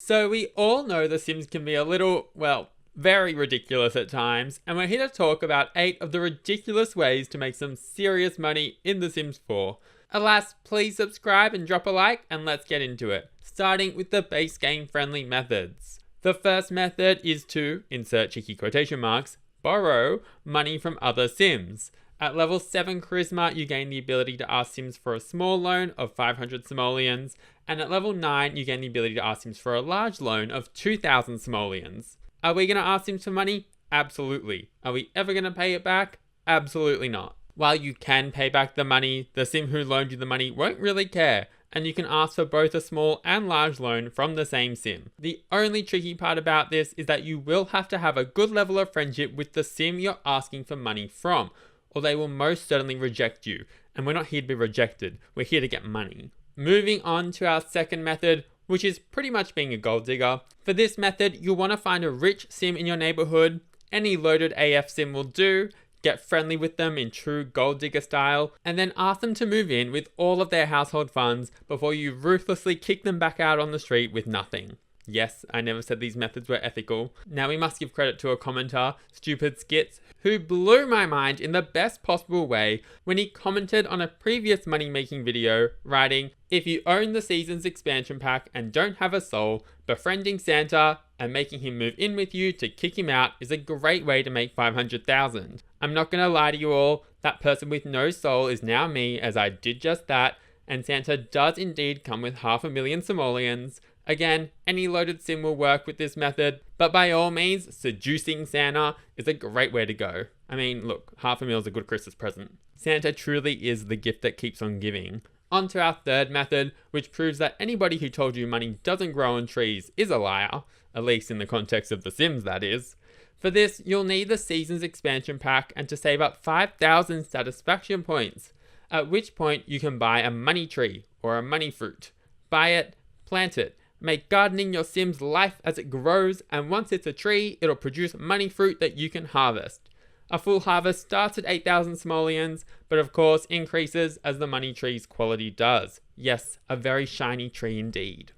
So we all know The Sims can be a little, well, very ridiculous at times, and we're here to talk about 8 of the ridiculous ways to make some serious money in The Sims 4. Alas, please subscribe and drop a like, and let's get into it. Starting with the base game friendly methods. The first method is to, insert cheeky quotation marks, borrow money from other Sims. At level 7 Charisma, you gain the ability to ask Sims for a small loan of 500 simoleons, and at level 9, you gain the ability to ask Sims for a large loan of 2,000 simoleons. Are we going to ask Sims for money? Absolutely. Are we ever going to pay it back? Absolutely not. While you can pay back the money, the Sim who loaned you the money won't really care, and you can ask for both a small and large loan from the same Sim. The only tricky part about this is that you will have to have a good level of friendship with the Sim you're asking for money from, or they will most certainly reject you. And we're not here to be rejected, we're here to get money. Moving on to our second method, which is pretty much being a gold digger. For this method, you'll want to find a rich Sim in your neighborhood. Any loaded AF Sim will do. Get friendly with them in true gold digger style, and then ask them to move in with all of their household funds before you ruthlessly kick them back out on the street with nothing. Yes, I never said these methods were ethical. Now we must give credit to a commenter, Stupid Skits, who blew my mind in the best possible way when he commented on a previous money-making video, writing, "If you own the season's expansion pack and don't have a soul, befriending Santa and making him move in with you to kick him out is a great way to make 500,000. I'm not gonna lie to you all, that person with no soul is now me, as I did just that, and Santa does indeed come with 500,000 simoleons. Again, any loaded Sim will work with this method, but by all means, seducing Santa is a great way to go. I mean, look, 500,000 is a good Christmas present. Santa truly is the gift that keeps on giving. On to our third method, which proves that anybody who told you money doesn't grow on trees is a liar, at least in the context of The Sims, that is. For this, you'll need the Seasons expansion pack and to save up 5,000 satisfaction points, at which point you can buy a money tree or a money fruit. Buy it, plant it, make gardening your Sim's life as it grows, and once it's a tree, it'll produce money fruit that you can harvest. A full harvest starts at 8,000 simoleons, but of course increases as the money tree's quality does. Yes, a very shiny tree indeed.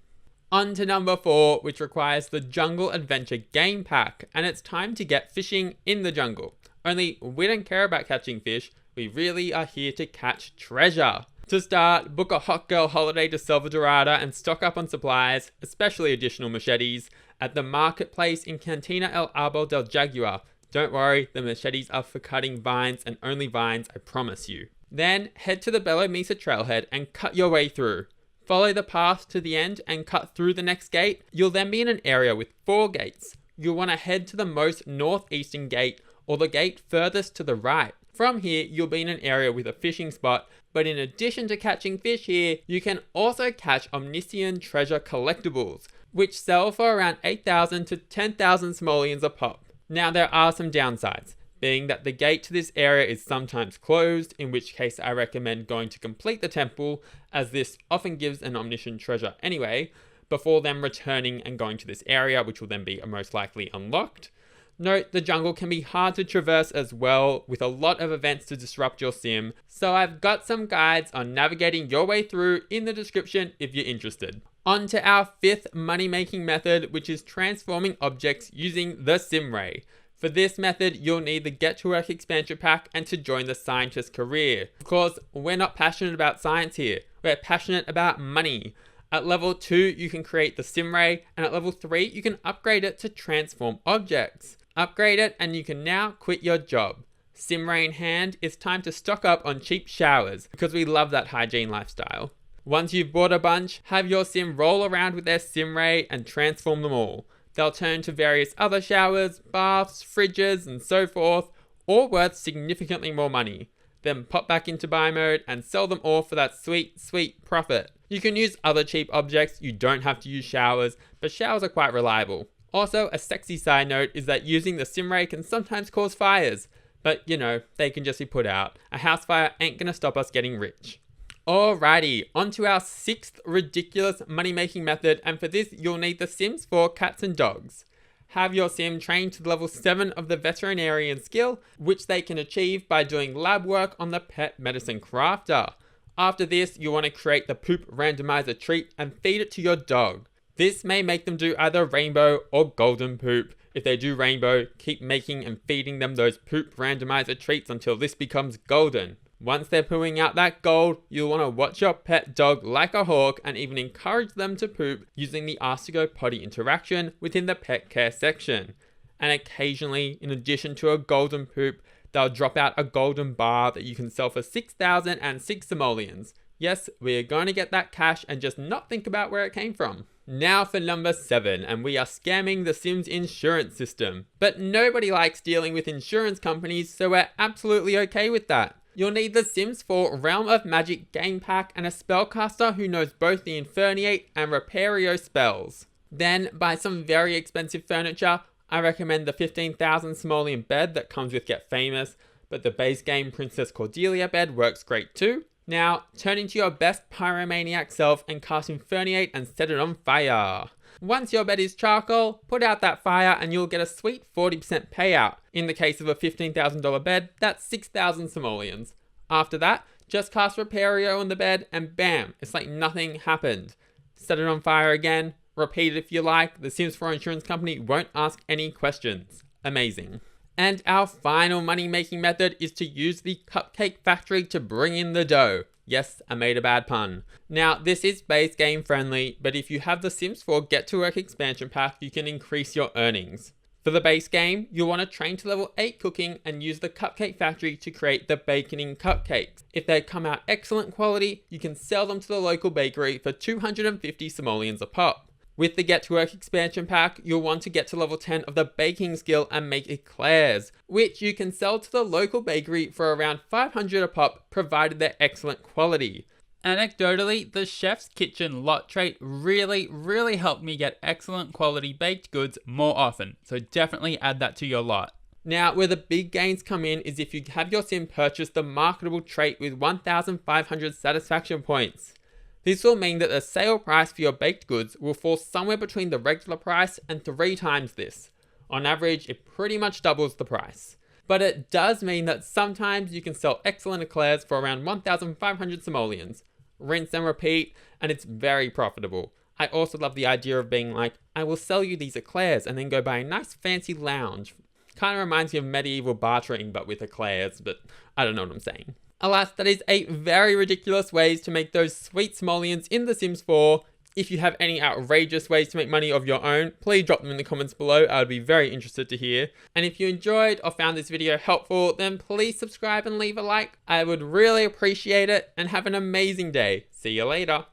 On to number 4, which requires the Jungle Adventure Game Pack, and it's time to get fishing in the jungle. Only we don't care about catching fish, we really are here to catch treasure. To start, book a hot girl holiday to Selva Dorada and stock up on supplies, especially additional machetes, at the marketplace in Cantina El Arbol del Jaguar. Don't worry, the machetes are for cutting vines and only vines, I promise you. Then head to the Belo Mesa trailhead and cut your way through. Follow the path to the end and cut through the next gate. You'll then be in an area with 4 gates. You'll want to head to the most northeastern gate or the gate furthest to the right. From here, you'll be in an area with a fishing spot, but in addition to catching fish here, you can also catch Omniscient Treasure collectibles, which sell for around 8,000 to 10,000 simoleons a pop. Now there are some downsides, being that the gate to this area is sometimes closed, in which case I recommend going to complete the temple, as this often gives an Omniscient Treasure anyway, before then returning and going to this area, which will then be most likely unlocked. Note, the jungle can be hard to traverse as well, with a lot of events to disrupt your Sim, so I've got some guides on navigating your way through in the description if you're interested. On to our 5th money-making method, which is transforming objects using the Sim Ray. For this method, you'll need the Get to Work expansion pack and to join the scientist career. Of course, we're not passionate about science here, we're passionate about money. At level 2, you can create the Sim Ray, and at level 3, you can upgrade it to transform objects. Upgrade it and you can now quit your job. Sim Ray in hand, it's time to stock up on cheap showers, because we love that hygiene lifestyle. Once you've bought a bunch, have your Sim roll around with their Sim Ray and transform them all. They'll turn to various other showers, baths, fridges, and so forth, all worth significantly more money. Then pop back into buy mode and sell them all for that sweet, sweet profit. You can use other cheap objects, you don't have to use showers, but showers are quite reliable. Also, a sexy side note is that using the Sim Ray can sometimes cause fires, but you know, they can just be put out. A house fire ain't gonna stop us getting rich. Alrighty, on to our 6th ridiculous money-making method, and for this you'll need the Sims 4 cats and dogs. Have your Sim trained to level 7 of the veterinarian skill, which they can achieve by doing lab work on the pet medicine crafter. After this, you want to create the poop randomizer treat and feed it to your dog. This may make them do either rainbow or golden poop. If they do rainbow, keep making and feeding them those poop randomizer treats until this becomes golden. Once they're pooing out that gold, you'll want to watch your pet dog like a hawk and even encourage them to poop using the Ask to Go Potty interaction within the pet care section. And occasionally, in addition to a golden poop, they'll drop out a golden bar that you can sell for 6,006 simoleons. Yes, we're going to get that cash and just not think about where it came from. Now for number 7, and we are scamming the Sims insurance system. But nobody likes dealing with insurance companies, so we're absolutely okay with that. You'll need the Sims 4 Realm of Magic game pack and a spellcaster who knows both the Inferniate and Repario spells. Then buy some very expensive furniture. I recommend the 15,000 simoleon bed that comes with Get Famous, but the base game Princess Cordelia bed works great too. Now, turn into your best pyromaniac self and cast Inferniate and set it on fire. Once your bed is charcoal, put out that fire and you'll get a sweet 40% payout. In the case of a $15,000 bed, that's 6,000 simoleons. After that, just cast Repario on the bed and bam, it's like nothing happened. Set it on fire again, repeat it if you like, the Sims 4 insurance company won't ask any questions. Amazing. And our final money making method is to use the Cupcake Factory to bring in the dough. Yes, I made a bad pun. Now, this is base game friendly, but if you have the Sims 4 Get to Work expansion pack, you can increase your earnings. For the base game, you'll want to train to level 8 cooking and use the Cupcake Factory to create the baconing cupcakes. If they come out excellent quality, you can sell them to the local bakery for 250 simoleons a pop. With the Get to Work expansion pack, you'll want to get to level 10 of the baking skill and make eclairs, which you can sell to the local bakery for around 500 a pop, provided they're excellent quality. Anecdotally, the Chef's Kitchen lot trait really helped me get excellent quality baked goods more often, so definitely add that to your lot. Now, where the big gains come in is if you have your sim purchase the marketable trait with 1,500 satisfaction points. This will mean that the sale price for your baked goods will fall somewhere between the regular price and 3 times this. On average, it pretty much doubles the price. But it does mean that sometimes you can sell excellent eclairs for around 1,500 simoleons. Rinse and repeat, and it's very profitable. I also love the idea of being like, I will sell you these eclairs and then go buy a nice fancy lounge. Kind of reminds me of medieval bartering but with eclairs, but I don't know what I'm saying. Alas, that is 8 very ridiculous ways to make those sweet simoleons in The Sims 4. If you have any outrageous ways to make money of your own, please drop them in the comments below. I would be very interested to hear. And if you enjoyed or found this video helpful, then please subscribe and leave a like. I would really appreciate it, and have an amazing day. See you later.